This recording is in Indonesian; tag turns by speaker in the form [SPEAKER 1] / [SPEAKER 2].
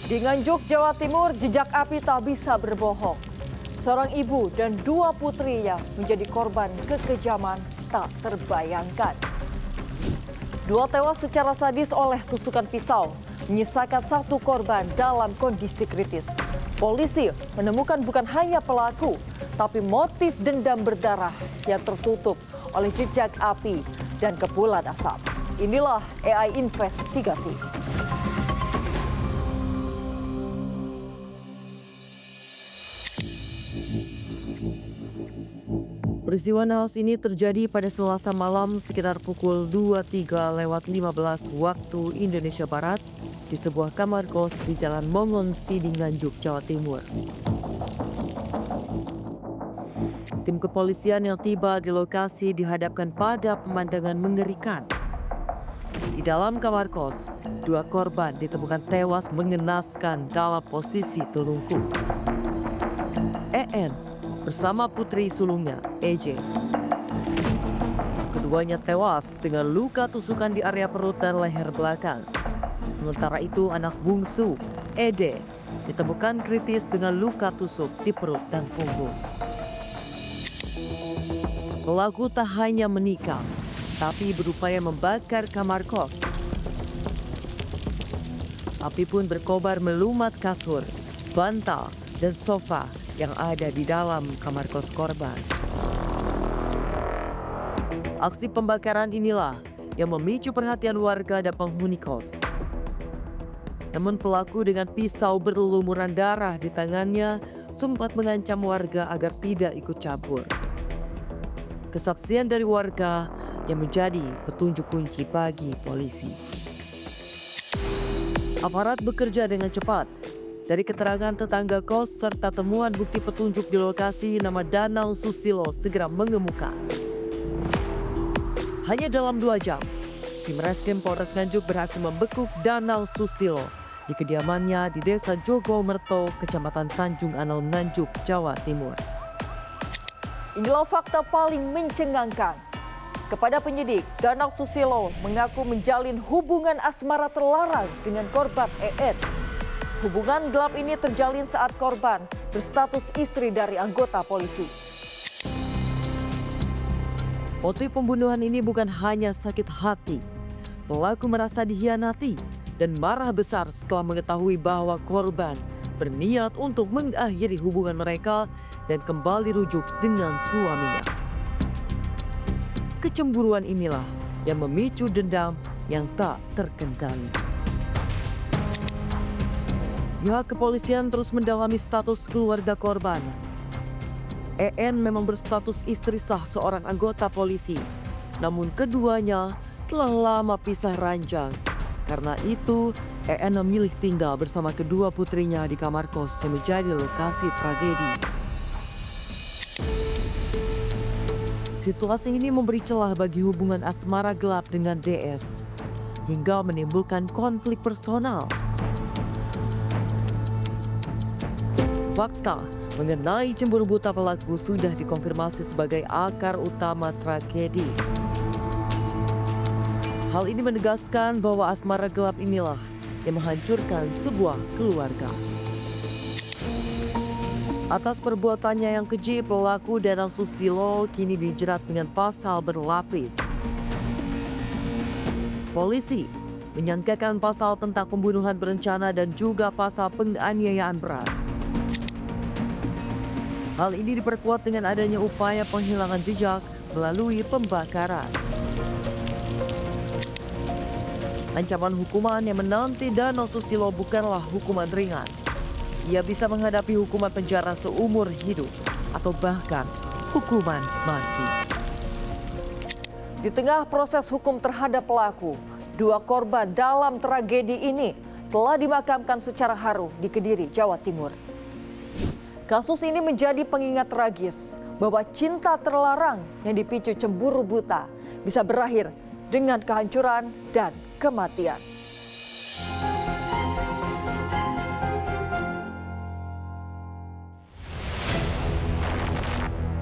[SPEAKER 1] Di Nganjuk, Jawa Timur, jejak api tak bisa berbohong. Seorang ibu dan dua putrinya menjadi korban kekejaman tak terbayangkan. Dua tewas secara sadis oleh tusukan pisau, menyisakan satu korban dalam kondisi kritis. Polisi menemukan bukan hanya pelaku, tapi motif dendam berdarah yang tertutup oleh jejak api dan kepulan asap. Inilah AI Investigasi. Peristiwa naas ini terjadi pada Selasa malam sekitar pukul 23:15 waktu Indonesia Barat di sebuah kamar kos di Jalan Mongonsi di Nganjuk, Jawa Timur. Tim kepolisian yang tiba di lokasi dihadapkan pada pemandangan mengerikan. Di dalam kamar kos, dua korban ditemukan tewas mengenaskan dalam posisi telungkup. EN bersama putri sulungnya, EJ. Keduanya tewas dengan luka tusukan di area perut dan leher belakang. Sementara itu anak bungsu, ED, ditemukan kritis dengan luka tusuk di perut dan punggung. Pelaku tak hanya menikam, tapi berupaya membakar kamar kos. Api pun berkobar melumat kasur, bantal, dan sofa yang ada di dalam kamar kos korban. Aksi pembakaran inilah yang memicu perhatian warga dan penghuni kos. Namun pelaku dengan pisau berlumuran darah di tangannya sempat mengancam warga agar tidak ikut campur. Kesaksian dari warga yang menjadi petunjuk kunci bagi polisi. Aparat bekerja dengan cepat. Dari keterangan tetangga kos serta temuan bukti petunjuk di lokasi, nama Danang Susilo segera mengemuka. Hanya dalam 2 jam, tim Reskrim Polres Nganjuk berhasil membekuk Danang Susilo di kediamannya di Desa Jogomerto, Kecamatan Tanjung Anau, Nganjuk, Jawa Timur. Inilah fakta paling mencengangkan. Kepada penyidik, Danang Susilo mengaku menjalin hubungan asmara terlarang dengan korban EN. Hubungan gelap ini terjalin saat korban berstatus istri dari anggota polisi. Motif pembunuhan ini bukan hanya sakit hati. Pelaku merasa dikhianati dan marah besar setelah mengetahui bahwa korban berniat untuk mengakhiri hubungan mereka dan kembali rujuk dengan suaminya. Kecemburuan inilah yang memicu dendam yang tak terkendali. Pihak kepolisian terus mendalami status keluarga korban. EN memang berstatus istri sah seorang anggota polisi, namun keduanya telah lama pisah ranjang. Karena itu, EN memilih tinggal bersama kedua putrinya di kamar kos yang menjadi lokasi tragedi. Situasi ini memberi celah bagi hubungan asmara gelap dengan DS, hingga menimbulkan konflik personal. Fakta mengenai cemburu buta pelaku sudah dikonfirmasi sebagai akar utama tragedi. Hal ini menegaskan bahwa asmara gelap inilah yang menghancurkan sebuah keluarga. Atas perbuatannya yang keji, pelaku Danang Susilo kini dijerat dengan pasal berlapis. Polisi menyangkakan pasal tentang pembunuhan berencana dan juga pasal penganiayaan berat. Hal ini diperkuat dengan adanya upaya penghilangan jejak melalui pembakaran. Ancaman hukuman yang menanti Danang Susilo bukanlah hukuman ringan. Ia bisa menghadapi hukuman penjara seumur hidup atau bahkan hukuman mati. Di tengah proses hukum terhadap pelaku, dua korban dalam tragedi ini telah dimakamkan secara haru di Kediri, Jawa Timur. Kasus ini menjadi pengingat tragis bahwa cinta terlarang yang dipicu cemburu buta bisa berakhir dengan kehancuran dan kematian.